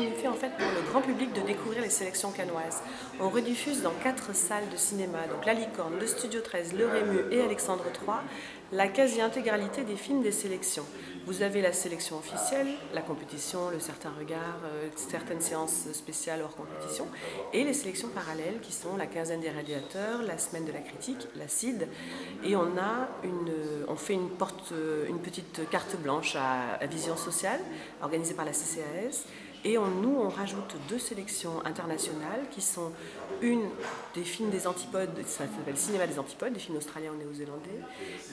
qui nous fait en fait pour le grand public de découvrir les sélections cannoises. On rediffuse dans 4 salles de cinéma, donc La Licorne, le Studio 13, le Rému et Alexandre III, la quasi-intégralité des films des sélections. Vous avez la sélection officielle, la compétition, le certain regard, certaines séances spéciales hors compétition, et les sélections parallèles qui sont la quinzaine des radiateurs, la semaine de la critique, la CID, et on fait une petite carte blanche à vision sociale organisée par la CCAS, et on rajoute 2 sélections internationales qui sont une des films des antipodes, ça s'appelle Cinéma des antipodes, des films australiens ou néo-zélandais,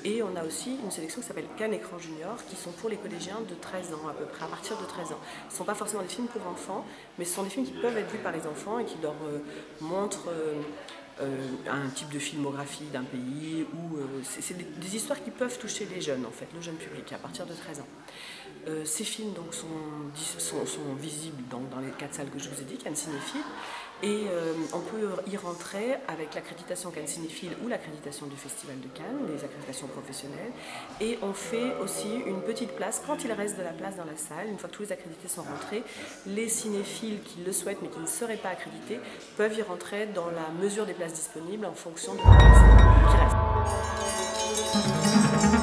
et on a aussi une sélection qui s'appelle Cannes Écran Junior, qui sont pour les collégiens de 13 ans à peu près, à partir de 13 ans. Ce ne sont pas forcément des films pour enfants, mais ce sont des films qui peuvent être vus par les enfants et qui leur montrent un type de filmographie d'un pays, ou c'est des histoires qui peuvent toucher les jeunes, en fait, le jeune public, à partir de 13 ans. Ces films donc, sont visibles dans les 4 salles que je vous ai dit, Cannes Cinéphile, et on peut y rentrer avec l'accréditation Cannes Cinéphile ou l'accréditation du Festival de Cannes, les accréditations professionnelles, et on fait aussi une petite place, quand il reste de la place dans la salle, une fois que tous les accrédités sont rentrés, les cinéphiles qui le souhaitent mais qui ne seraient pas accrédités peuvent y rentrer dans la mesure des places disponibles en fonction de la place qui reste.